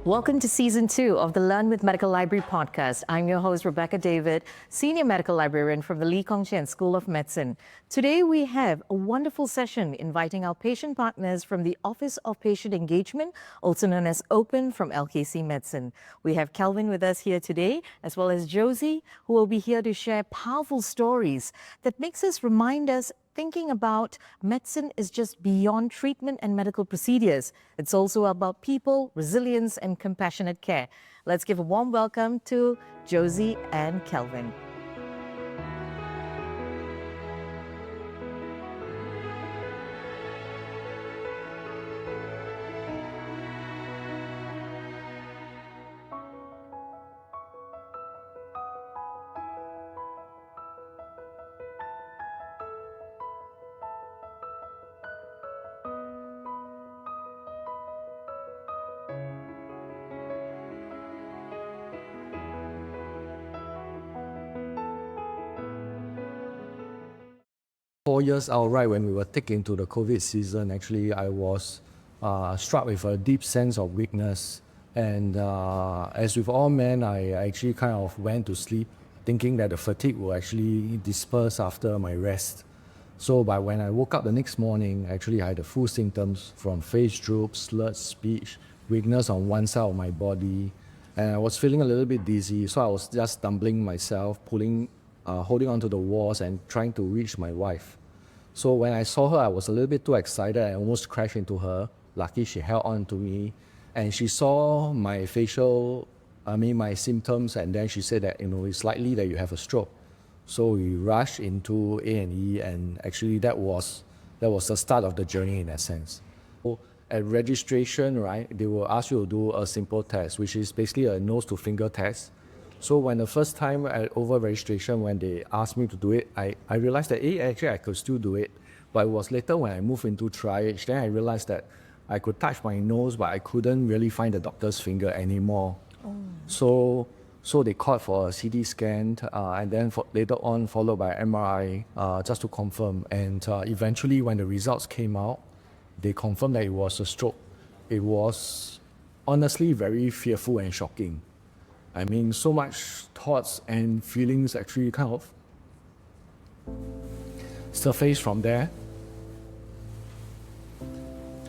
Welcome to Season 2 of the Learn with Medical Library podcast. I'm your host, Rebecca David, Senior Medical Librarian from the Lee Kong Chian School of Medicine. Today, we have a wonderful session inviting our patient partners from the Office of Patient Engagement, also known as OPEN, from LKCMedicine. We have Kelvin with us here today, as well as Josie, who will be here to share powerful stories that makes us remind us thinking about medicine is just beyond treatment and medical procedures. It's also about people, resilience, and compassionate care. Let's give a warm welcome to Josie and Kelvin. Four years out, right when we were taken into the COVID season, actually, I was struck with a deep sense of weakness. And as with all men, I actually kind of went to sleep thinking that the fatigue will actually disperse after my rest. So by when I woke up the next morning, actually I had the full symptoms from face droop, slurred speech, weakness on one side of my body. And I was feeling a little bit dizzy, so I was just stumbling myself, holding onto the walls and trying to reach my wife. So when I saw her, I was a little bit too excited. I almost crashed into her. Lucky she held on to me. And she saw my my symptoms, and then she said that, it's likely that you have a stroke. So we rushed into A&E, and actually that was the start of the journey in that sense. So at registration, right, they will ask you to do a simple test, which is basically a nose to finger test. So when the first time over registration, when they asked me to do it, I realized that actually I could still do it. But it was later when I moved into triage, then I realized that I could touch my nose, but I couldn't really find the doctor's finger anymore. So they called for a CT scan, and then later on followed by MRI, just to confirm. And eventually when the results came out, they confirmed that it was a stroke. It was honestly very fearful and shocking. I mean, so much thoughts and feelings actually kind of surfaced from there.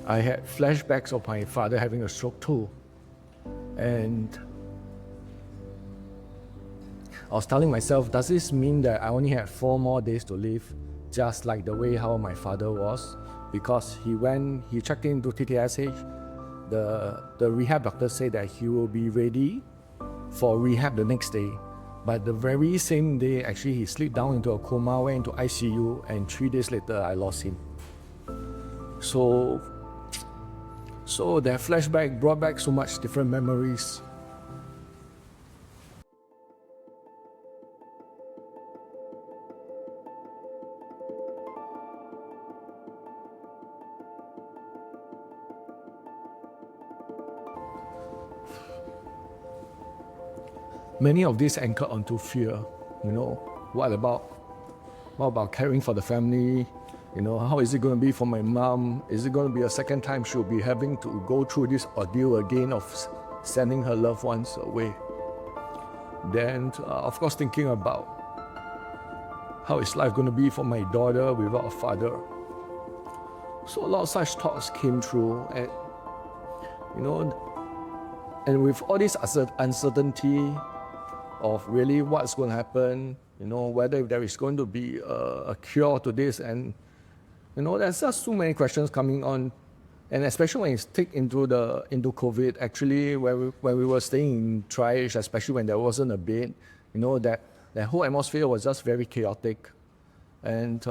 I had flashbacks of my father having a stroke too. And I was telling myself, does this mean that I only had 4 more days to live, just like the way how my father was? Because he checked into TTSH, the rehab doctor said that he will be ready for rehab the next day. But the very same day, actually, he slipped down into a coma, went into ICU, and 3 days later, I lost him. So that flashback brought back so much different memories. Many of these anchor onto fear. What about caring for the family? How is it going to be for my mom? Is it going to be a second time she'll be having to go through this ordeal again of sending her loved ones away? Then, of course, thinking about how is life going to be for my daughter without a father? So a lot of such thoughts came through, and with all this uncertainty of really what's going to happen, whether there is going to be a cure to this, and there's just so many questions coming on, and especially when it's take into COVID. Actually, when we were staying in triage, especially when there wasn't a bed, that whole atmosphere was just very chaotic, and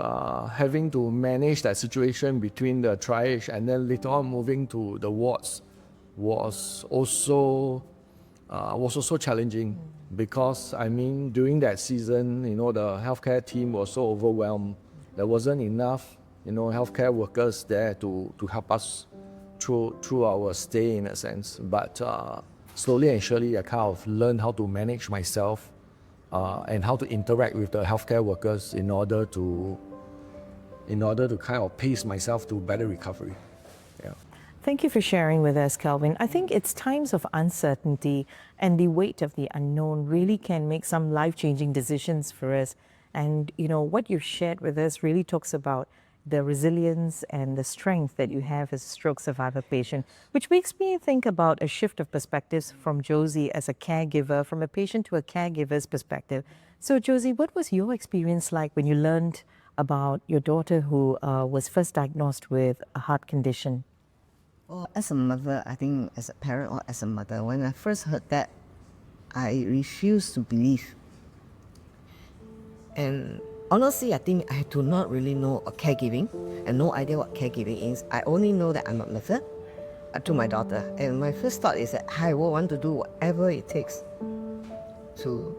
having to manage that situation between the triage and then later on moving to the wards was also challenging. Because during that season, the healthcare team was so overwhelmed. There wasn't enough, healthcare workers there to help us through our stay in a sense. But slowly and surely, I kind of learned how to manage myself and how to interact with the healthcare workers in order to kind of pace myself to better recovery. Yeah. Thank you for sharing with us, Kelvin. I think it's times of uncertainty and the weight of the unknown really can make some life-changing decisions for us. And, what you've shared with us really talks about the resilience and the strength that you have as a stroke survivor patient, which makes me think about a shift of perspectives from Josie as a caregiver, from a patient to a caregiver's perspective. So, Josie, what was your experience like when you learned about your daughter who was first diagnosed with a heart condition? Well, as a mother, I think as a parent or as a mother, when I first heard that, I refused to believe. And honestly, I think I do not really know caregiving and no idea what caregiving is. I only know that I'm a mother to my daughter. And my first thought is that I will want to do whatever it takes to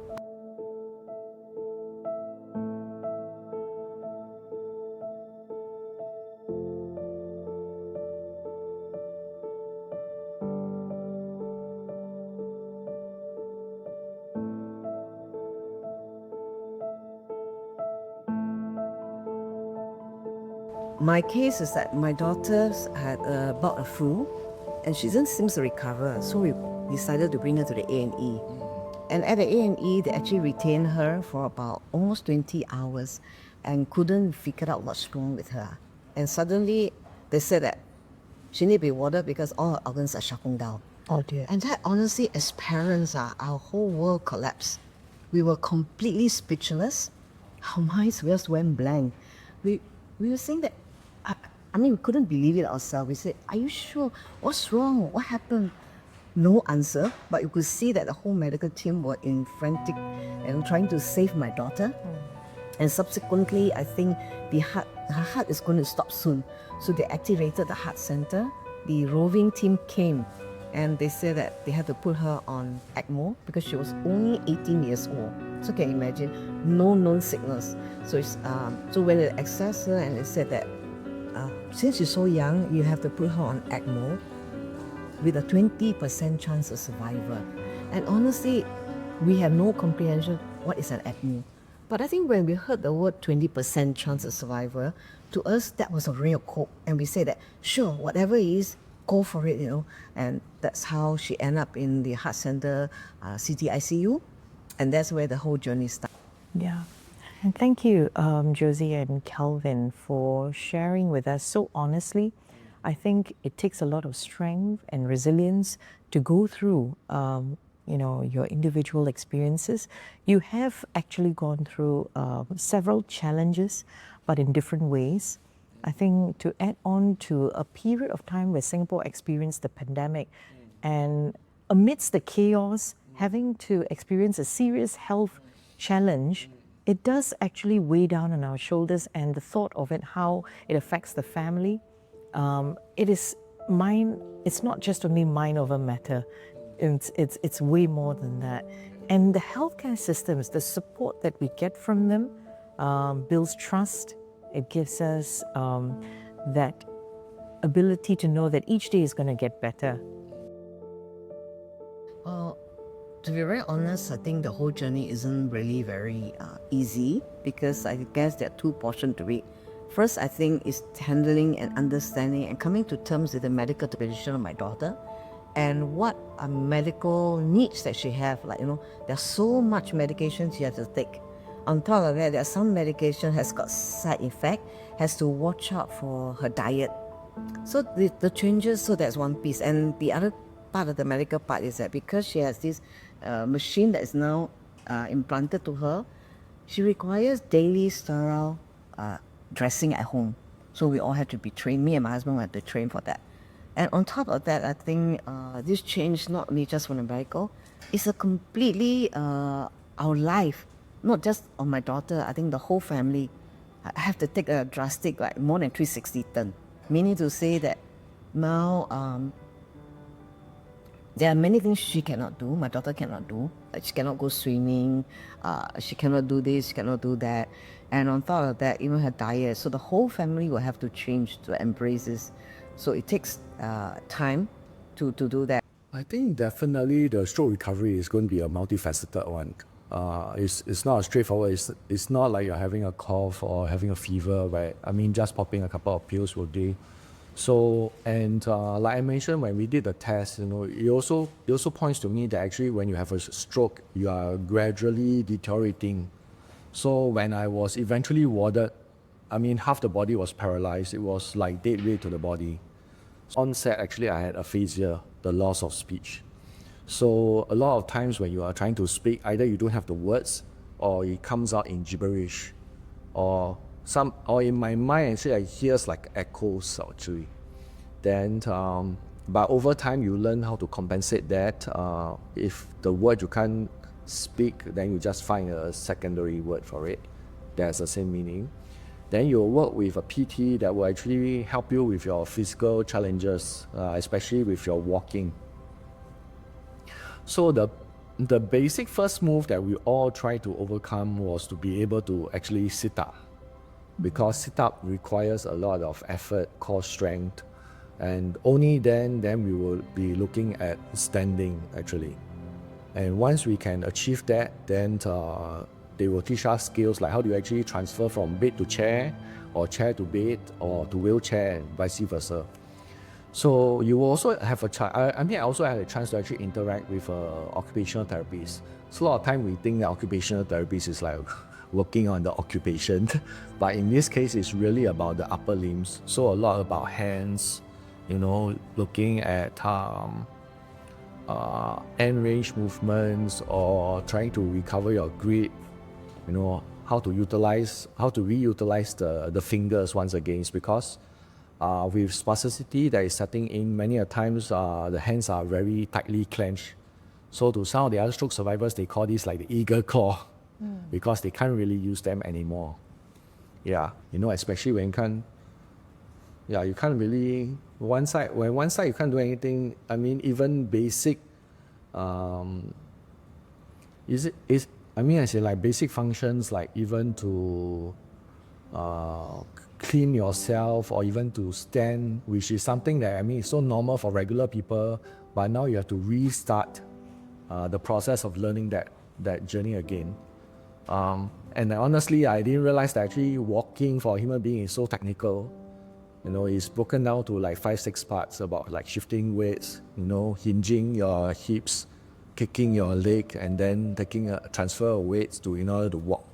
My case is that my daughter had about a flu and she didn't seem to recover, so we decided to bring her to the A&E. And at the A&E, they actually retained her for about almost 20 hours and couldn't figure out what's wrong with her. And suddenly, they said that she needed to be warded because all her organs are shutting down. Oh dear. And that honestly, as parents, our whole world collapsed. We were completely speechless. Our minds just went blank. We were saying that, we couldn't believe it ourselves. We said, are you sure? What's wrong? What happened? No answer, but you could see that the whole medical team were in frantic and trying to save my daughter. And subsequently, I think her heart is going to stop soon. So they activated the heart center. The roving team came and they said that they had to put her on ECMO because she was only 18 years old. So can you imagine? No known sickness. So when they accessed her and they said that since she's so young, you have to put her on ECMO with a 20% chance of survival. And honestly, we have no comprehension what is an ECMO. But I think when we heard the word 20% chance of survival, to us that was a real hope. And we said that, sure, whatever it is, go for it, And that's how she ended up in the heart center, CTICU. And that's where the whole journey started. Yeah. And thank you, Josie and Kelvin, for sharing with us so honestly. I think it takes a lot of strength and resilience to go through, your individual experiences. You have actually gone through several challenges, but in different ways. I think to add on to a period of time where Singapore experienced the pandemic and amidst the chaos, having to experience a serious health challenge, it does actually weigh down on our shoulders, and the thought of it, how it affects the family, it's not just only mind over matter, it's way more than that. And the healthcare systems, the support that we get from them builds trust. It gives us that ability to know that each day is going to get better. Well, to be very honest, I think the whole journey isn't really very easy because I guess there are two portions to it. First, I think is handling and understanding and coming to terms with the medical condition of my daughter and what are medical needs that she have. There's so much medication she has to take. On top of that, there are some medication has got side effect, has to watch out for her diet. So the changes, so that's one piece. And the other part of the medical part is that because she has this machine that is now implanted to her, she requires daily sterile dressing at home. So we all have to be trained. Me and my husband had to train for that. And on top of that, I think this change, not only just for the medical, it's a completely our life, not just on my daughter. I think the whole family have to take a drastic, more than 360 turn. Meaning to say that now there are many things she cannot do, my daughter cannot do. She cannot go swimming, she cannot do this, she cannot do that. And on top of that, even her diet. So the whole family will have to change to embrace this. So it takes time to do that. I think definitely the stroke recovery is going to be a multifaceted one. It's not straightforward. It's not like you're having a cough or having a fever, just popping a couple of pills will do. So, and like I mentioned, when we did the test, it also points to me that actually when you have a stroke, you are gradually deteriorating. So when I was eventually warded, I mean, half the body was paralyzed. It was like dead weight to the body. Onset, actually, I had aphasia, the loss of speech. So a lot of times when you are trying to speak, either you don't have the words or it comes out in gibberish, or in my mind actually I hears like echoes actually. Then but over time you learn how to compensate that. If the word you can't speak, then you just find a secondary word for it that has the same meaning. Then you'll work with a PT that will actually help you with your physical challenges, especially with your walking. So the basic first move that we all try to overcome was to be able to actually sit up, because sit up requires a lot of effort, core strength, and only then we will be looking at standing actually. And once we can achieve that, then they will teach us skills like how do you actually transfer from bed to chair, or chair to bed, or to wheelchair, and vice versa. So you will also have I also had a chance to actually interact with occupational therapists. So a lot of time we think that occupational therapist is like working on the occupation, but in this case it's really about the upper limbs. So a lot about hands, looking at end range movements, or trying to recover your grip, how to reutilize the fingers once again, because with spasticity that is setting in, many a times the hands are very tightly clenched. So to some of the other stroke survivors, they call this like the eagle claw, because they can't really use them anymore. Yeah, especially when you can't really, one side you can't do anything. I mean, even basic, basic functions like even to clean yourself, or even to stand, which is something that is so normal for regular people, but now you have to restart the process of learning that journey again. And honestly, I didn't realize that actually walking for a human being is so technical. It's broken down to like 5-6 parts about like shifting weights, hinging your hips, kicking your leg, and then taking a transfer of weights in order to walk.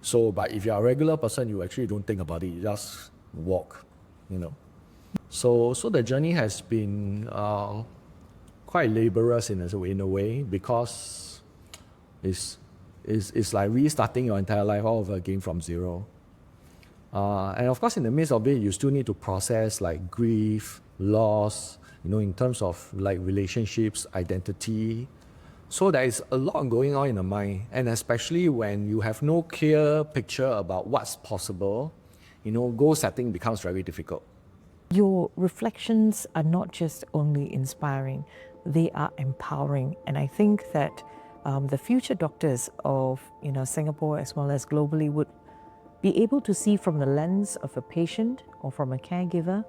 So, but if you're a regular person, you actually don't think about it, you just walk, So the journey has been quite laborious in a way, because it's like restarting your entire life all over again from zero. And of course, in the midst of it, you still need to process like grief, loss, in terms of like relationships, identity. So there is a lot going on in the mind, and especially when you have no clear picture about what's possible, goal setting becomes very difficult. Your reflections are not just only inspiring, they are empowering. And I think that the future doctors of Singapore as well as globally would be able to see from the lens of a patient or from a caregiver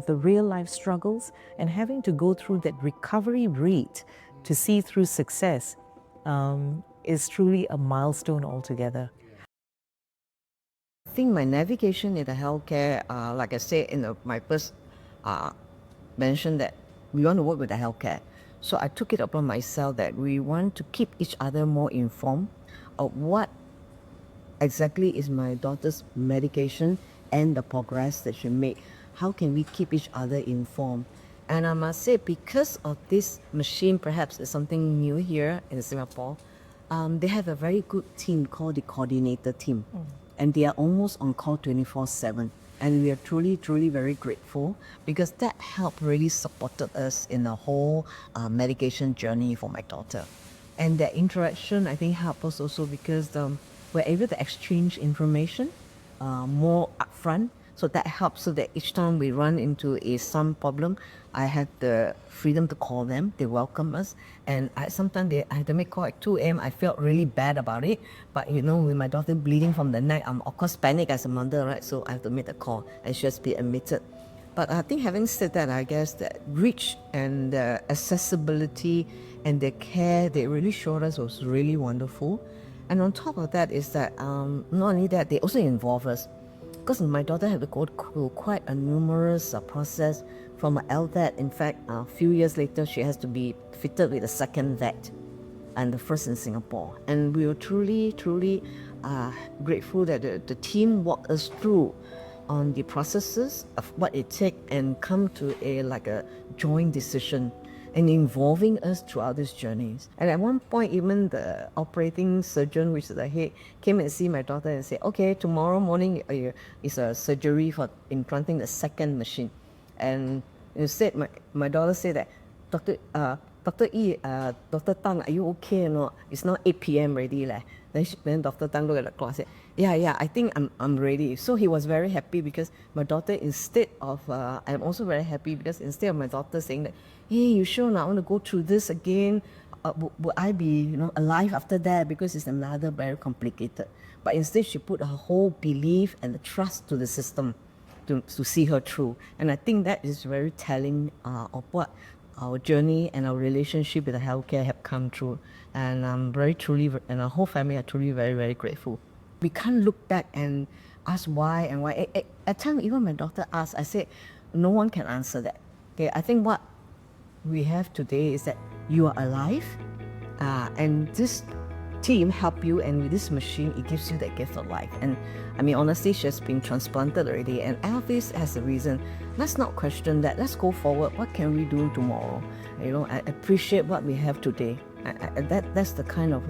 the real life struggles, and having to go through that recovery rate to see through success is truly a milestone altogether. I think my navigation in the healthcare, like I said in my first mention, that we want to work with the healthcare. So I took it upon myself that we want to keep each other more informed of what exactly is my daughter's medication and the progress that she made. How can we keep each other informed? And I must say, because of this machine, perhaps it's something new here in Singapore, they have a very good team called the coordinator team. And they are almost on call 24/7. And we are truly, truly very grateful, because that help really supported us in the whole medication journey for my daughter. And that interaction, I think, helped us also because we're able to exchange information more upfront. So that helps, so that each time we run into some problem, I have the freedom to call them. They welcome us. And sometimes I had to make call at 2 a.m. I felt really bad about it. But with my daughter bleeding from the neck, I'm of course panic as a mother, right? So I have to make the call and she has to be admitted. But I think having said that, I guess that reach and the accessibility and the care they really showed us was really wonderful. And on top of that is that not only that, they also involve us. because my daughter had to go through quite a numerous process from an LVET. In fact, a few years later, she has to be fitted with a second VET, and the first in Singapore. And we were truly grateful that the team walked us through on the processes of what it takes and come to a joint decision and involving us throughout these journeys. And at one point, even the operating surgeon, which is the head, came and see my daughter and said, okay, tomorrow morning is a surgery for implanting the second machine. And instead, my daughter said that, Dr. E, Dr. Tang, are you okay or not? It's now 8 p.m. already. Then Dr. Tang looked at the clock and said, yeah, I think I'm ready. So he was very happy because my daughter, instead of, I'm also very happy because instead of my daughter saying that, hey, you sure not want to go through this again? Will I be alive after that? Because it's another very complicated. But instead she put her whole belief and the trust to the system to see her through. And I think that is very telling of what our journey and our relationship with the healthcare have come through. And I'm and our whole family are truly very, very grateful. We can't look back and ask why and why. At times, even my daughter asked, I said, no one can answer that. Okay, I think what we have today is that you are alive, and this team help you, and with this machine, it gives you that gift of life. And I mean, honestly, she has been transplanted already, and Elvis has a reason. Let's not question that. Let's go forward. What can we do tomorrow? I appreciate what we have today. That's the kind of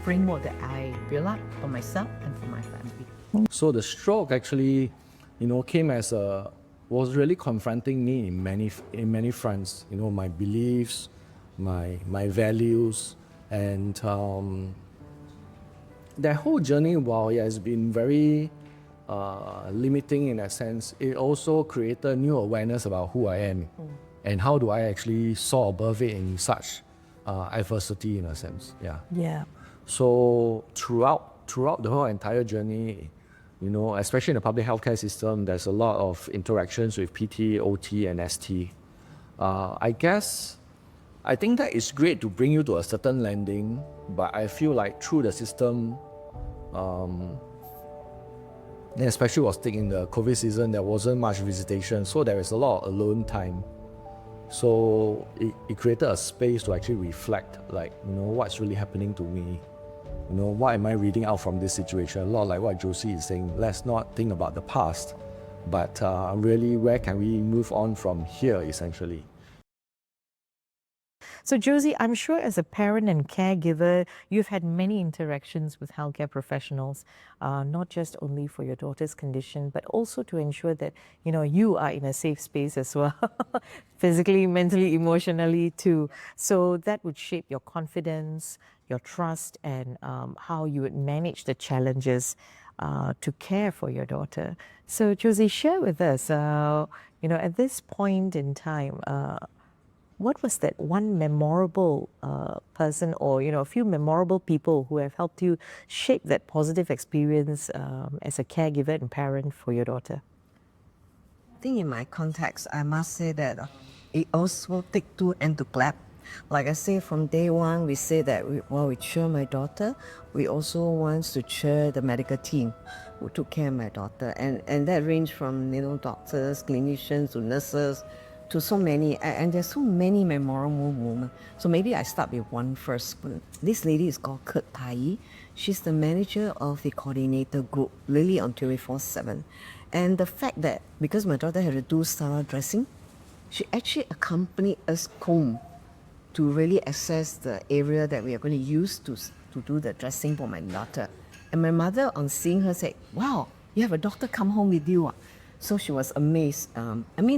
framework that I build up for myself and for my family. So the stroke actually, came as was really confronting me in many fronts. My beliefs, my values, and that whole journey, while it has been very limiting in a sense, it also created new awareness about who I am and how do I actually soar above it in such adversity in a sense. Yeah. So throughout the whole entire journey, especially in the public healthcare system, there's a lot of interactions with PT, OT, and ST. I think that is great to bring you to a certain landing, but I feel like through the system, especially was in the COVID season, there wasn't much visitation, so there is a lot of alone time. So it created a space to actually reflect, what's really happening to me. What am I reading out from this situation? A lot like what Josie is saying, let's not think about the past, but really where can we move on from here, essentially. So Josie, I'm sure as a parent and caregiver, you've had many interactions with healthcare professionals, not just only for your daughter's condition, but also to ensure that, you are in a safe space as well, physically, mentally, emotionally too. So that would shape your confidence, your trust, and how you would manage the challenges to care for your daughter. So Josie, share with us, at this point in time, what was that one memorable person or, a few memorable people who have helped you shape that positive experience as a caregiver and parent for your daughter? I think in my context, I must say that it also takes two and to clap. Like I say, from day one, we say that we cheer my daughter, we also want to cheer the medical team who took care of my daughter. And that ranged from, doctors, clinicians, to nurses, to so many, and there's so many memorable moments. So maybe I start with one first. This lady is called Kurt Tai. She's the manager of the coordinator group, Lily on 24/7. And the fact that, because my daughter had to do salon dressing, she actually accompanied us home to really assess the area that we are going to use to do the dressing for my daughter. And my mother, on seeing her, said, wow, you have a doctor come home with you. So she was amazed.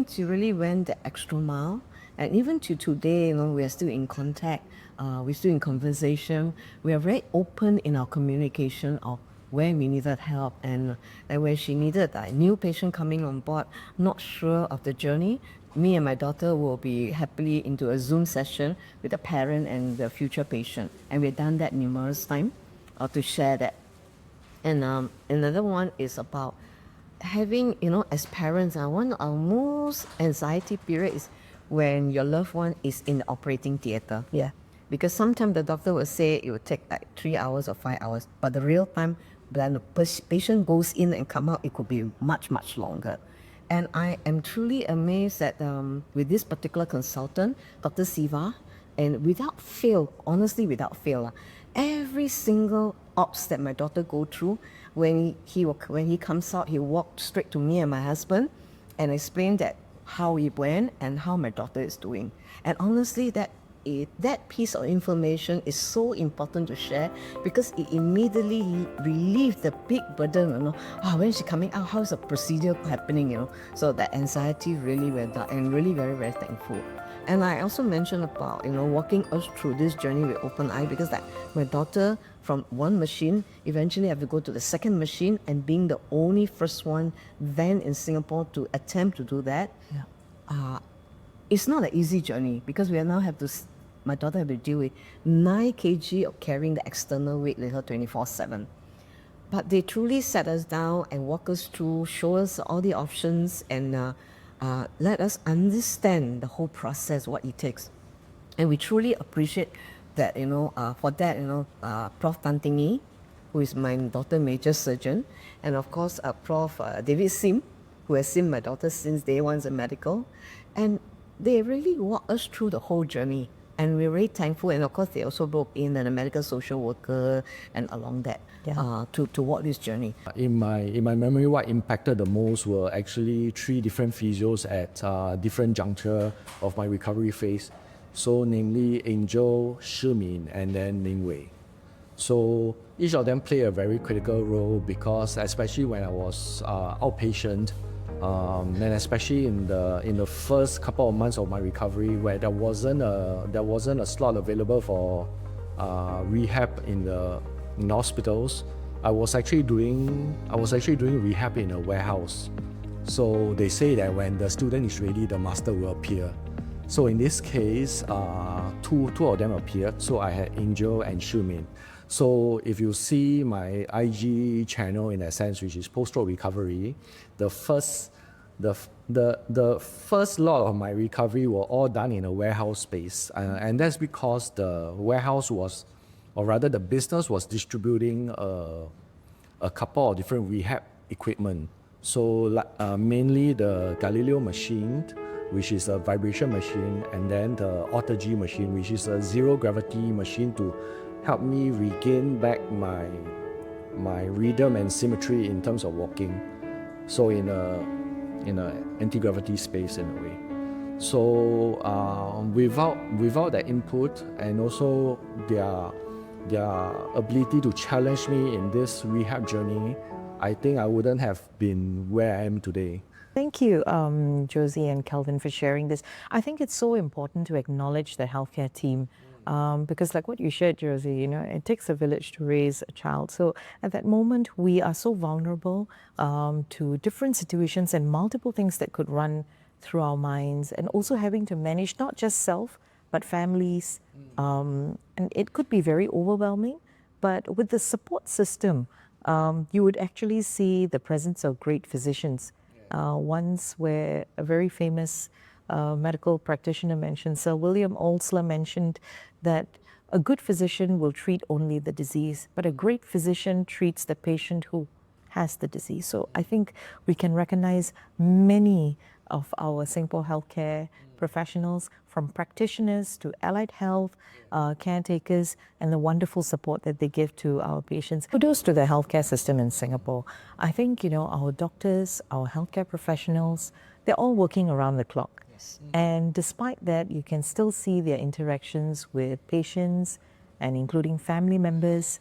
She really went the extra mile. And even to today, we are still in contact. We're still in conversation. We are very open in our communication of where we needed help and where she needed a new patient coming on board, not sure of the journey. Me and my daughter will be happily into a Zoom session with the parent and the future patient. And we've done that numerous times to share that. And another one is about having, as parents, one of our most anxiety period is when your loved one is in the operating theatre. Yeah. Because sometimes the doctor will say it will take like 3 hours or 5 hours, but the real time then the patient goes in and come out, it could be much, much longer. And I am truly amazed that with this particular consultant, Dr. Siva, and without fail, honestly without fail, every single ops that my daughter go through, when he comes out, he walked straight to me and my husband and explained that how he went and how my daughter is doing. And honestly, that piece of information is so important to share because it immediately relieves the big burden, when is she coming out, how is the procedure happening, so that anxiety really went down, and really very, very thankful. And I also mentioned about, walking us through this journey with open eye, because like my daughter from one machine, eventually have to go to the second machine, and being the only first one then in Singapore to attempt to do that, it's not an easy journey because we now have to, my daughter have to deal with 9 kg of carrying the external weight with her 24/7. But they truly sat us down and walk us through, show us all the options, and let us understand the whole process, what it takes. And we truly appreciate that, for that, Prof. Tan Ting Yi, who is my daughter's major surgeon, and of course, Prof. David Sim, who has seen my daughter since day one as a medical. And they really walk us through the whole journey. And we're very thankful. And of course, they also brought in a medical social worker and along that to walk this journey. In my memory, what impacted the most were actually 3 different physios at different juncture of my recovery phase. So namely Angel, Shimin, and then Ming Wei. So each of them play a very critical role because especially when I was outpatient, and especially in the first couple of months of my recovery, where there wasn't a slot available for rehab in the hospitals, I was actually doing rehab in a warehouse. So they say that when the student is ready, the master will appear. So in this case, two of them appeared. So I had Angel and Shumin. So if you see my IG channel in that sense, which is post-stroke recovery, the first lot of my recovery were all done in a warehouse space, and that's because the warehouse was, or rather the business was distributing a couple of different rehab equipment. So mainly the Galileo machine, which is a vibration machine, and then the Autogy machine, which is a zero gravity machine to help me regain back my rhythm and symmetry in terms of walking. So in a anti-gravity space in a way. So without that input and also their ability to challenge me in this rehab journey, I think I wouldn't have been where I am today. Thank you, Josie and Kelvin, for sharing this. I think it's so important to acknowledge the healthcare team. Because like what you shared, Josie, it takes a village to raise a child. So at that moment, we are so vulnerable to different situations and multiple things that could run through our minds, and also having to manage not just self, but families. And it could be very overwhelming, but with the support system, you would actually see the presence of great physicians. Once where a very famous medical practitioner mentioned, Sir William Oldsler mentioned that a good physician will treat only the disease, but a great physician treats the patient who has the disease. So I think we can recognize many of our Singapore healthcare professionals, from practitioners to allied health, caretakers, and the wonderful support that they give to our patients. Kudos to the healthcare system in Singapore. I think, our doctors, our healthcare professionals, they're all working around the clock. And despite that, you can still see their interactions with patients and including family members.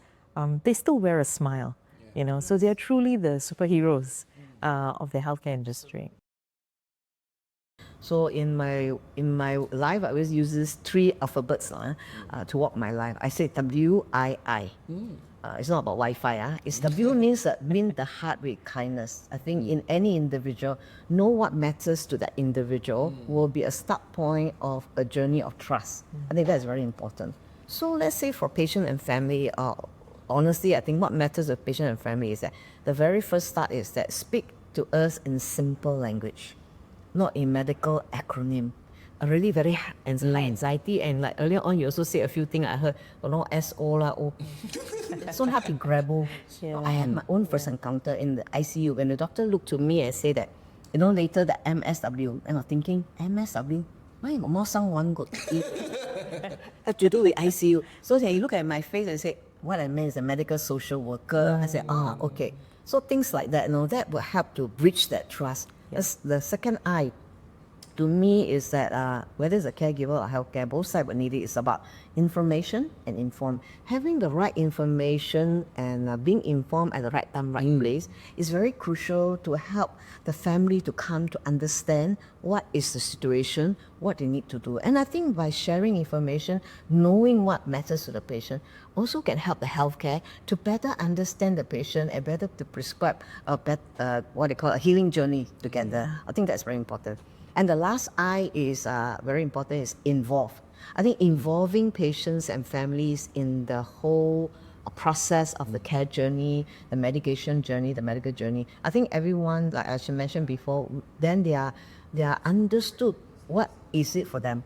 They still wear a smile, so they're truly the superheroes of the healthcare industry. So in my life, I always use these 3 alphabets to walk my life. I say W-I-I. It's not about Wi-Fi. It's W means win the heart with kindness. I think in any individual, know what matters to that individual will be a start point of a journey of trust. I think that's very important. So let's say for patient and family, honestly, I think what matters to patient and family is that the very first start is that speak to us in simple language, not in medical acronym. really very anxiety, and like earlier on you also said a few things I heard, SO lah, so hard to grapple. I had my own first encounter in the ICU when the doctor looked to me and said that, later the MSW, and I'm thinking, MSW? Why got more someone got to eat? Have to do with ICU. So he looked at my face and said, what I meant is a medical social worker. I said, okay. So things like that, that will help to bridge that trust. The second I, to me, is that whether it's a caregiver or healthcare, both sides will need it. It's about information and inform. Having the right information and being informed at the right time, right place is very crucial to help the family to come to understand what is the situation, what they need to do. And I think by sharing information, knowing what matters to the patient, also can help the healthcare to better understand the patient and better to prescribe a better, what they call a healing journey together. I think that's very important. And the last I is very important, is involve. I think involving patients and families in the whole process of the care journey, the medication journey, the medical journey. I think everyone, like I mentioned before, then they are understood what is it for them.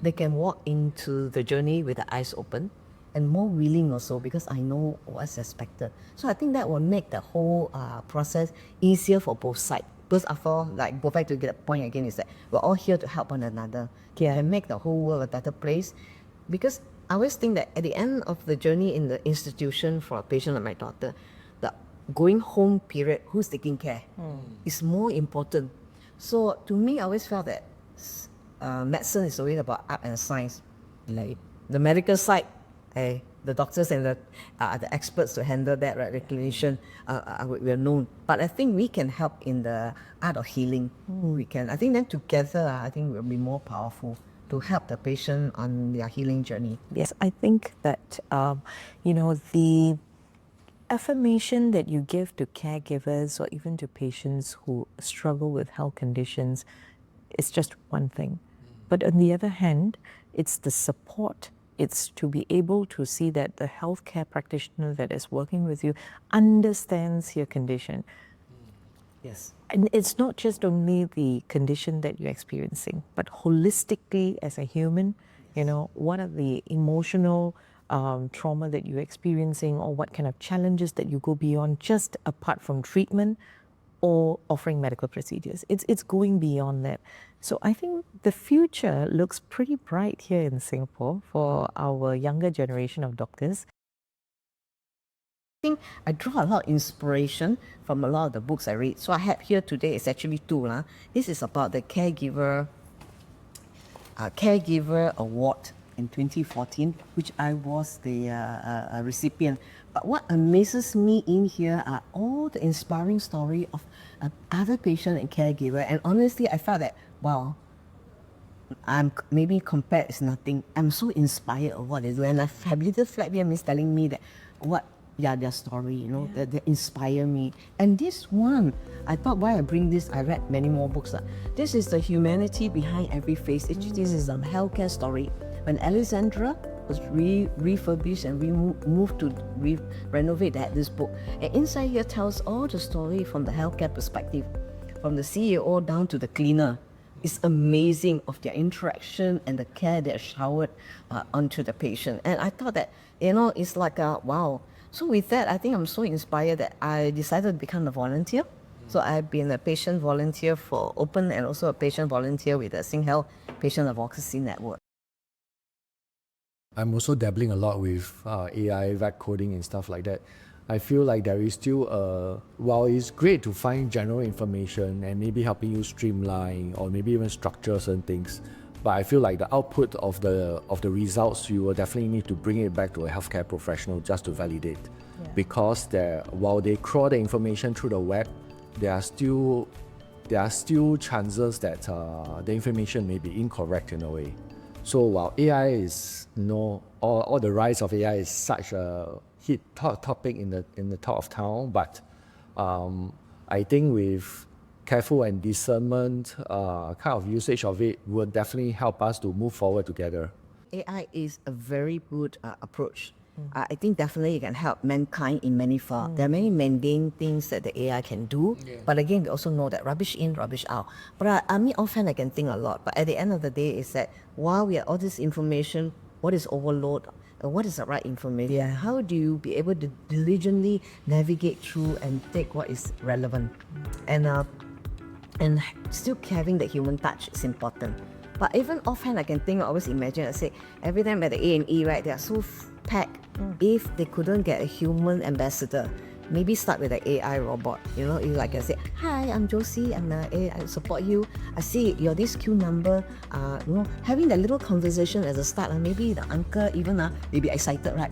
They can walk into the journey with the eyes open and more willing also, because I know what's expected. So I think that will make the whole process easier for both sides. Because after all, like, go back to get the point again, is that we're all here to help one another and make the whole world a better place. Because I always think that at the end of the journey in the institution for a patient like my daughter, the going home period, who's taking care, is more important. So to me, I always felt that medicine is always about art and science. Like the medical side, the doctors and the experts to handle that, right? Recognition, we're known. But I think we can help in the art of healing. We can. I think then together, I think we'll be more powerful to help the patient on their healing journey. Yes, I think that, the affirmation that you give to caregivers or even to patients who struggle with health conditions is just one thing. But on the other hand, it's the support. It's to be able to see that the healthcare practitioner that is working with you understands your condition. Yes. And it's not just only the condition that you're experiencing, but holistically as a human, what are the emotional trauma that you're experiencing, or what kind of challenges that you go beyond just apart from treatment or offering medical procedures. It's going beyond that. So I think the future looks pretty bright here in Singapore for our younger generation of doctors. I think I draw a lot of inspiration from a lot of the books I read. So I have here today, it's actually two. This is about the Caregiver Award in 2014, which I was the recipient. But what amazes me in here are all the inspiring story of other patient and caregiver. And honestly, I felt that, wow, I'm maybe compared is nothing. I'm so inspired of what they do. And I have little flag here, Miss telling me that their story, that they inspire me. And this one, I thought, why I bring this, I read many more books. This is the humanity behind every face. This is a healthcare story. When Alexandra was refurbished and moved to renovate, they had this book. And inside here tells all the story from the healthcare perspective, from the CEO down to the cleaner. It's amazing of their interaction and the care they're showered onto the patient. And I thought that, it's like, wow. So with that, I think I'm so inspired that I decided to become a volunteer. So I've been a patient volunteer for Open and also a patient volunteer with the SingHealth Patient Advocacy Network. I'm also dabbling a lot with AI, VAC coding and stuff like that. I feel like there is still while it's great to find general information and maybe helping you streamline or maybe even structure certain things, but I feel like the output of the results, you will definitely need to bring it back to a healthcare professional just to validate. Because while they crawl the information through the web, there are still chances that the information may be incorrect in a way. So while AI is, all the rise of AI is such a hit topic in the talk of town, but I think with careful and discernment kind of usage of it will definitely help us to move forward together. AI is a very good approach. I think definitely it can help mankind in many far. There are many mundane things that the AI can do, but again, we also know that rubbish in, rubbish out. But I mean, offhand, I can think a lot. But at the end of the day, is that while we have all this information, what is overload? What is the right information? How do you be able to diligently navigate through and take what is relevant? And still having the human touch is important. But even offhand, I can think, I always imagine, I say, every time at the A&E, right, they are so packed. If they couldn't get a human ambassador, maybe start with an AI robot. You know, like I say, hi, I'm Josie, I support you. I see your this queue number. Having that little conversation at the start, maybe the uncle even may be excited, right?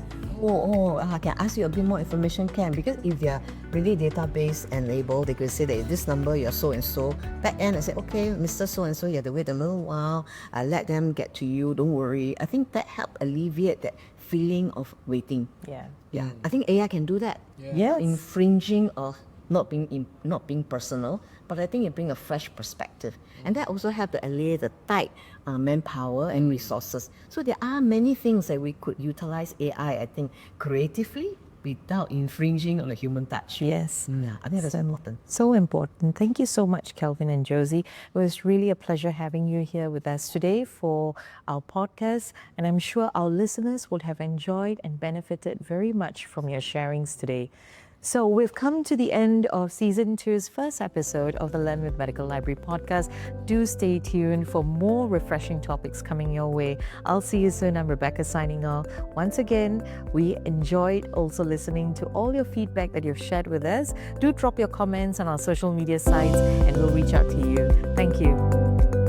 Can I ask you a bit more information? Can, because if they are really database enabled, they could say that this number you're so and so. Back end, I say, okay, Mr. So and so, you have to wait a little while. I let them get to you. Don't worry. I think that helped alleviate that feeling of waiting. Yeah, I think AI can do that. Yes. Infringing of not being personal, but I think it brings a fresh perspective, and that also help to alleviate the tight manpower and resources. So there are many things that we could utilize AI, I think, creatively without infringing on the human touch. Yes. Yeah, I think that's important. So important. Thank you so much, Kelvin and Josie. It was really a pleasure having you here with us today for our podcast, and I'm sure our listeners would have enjoyed and benefited very much from your sharings today. So we've come to the end of Season 2's first episode of the Learn with Medical Library podcast. Do stay tuned for more refreshing topics coming your way. I'll see you soon. I'm Rebecca signing off. Once again, we enjoyed also listening to all your feedback that you've shared with us. Do drop your comments on our social media sites and we'll reach out to you. Thank you.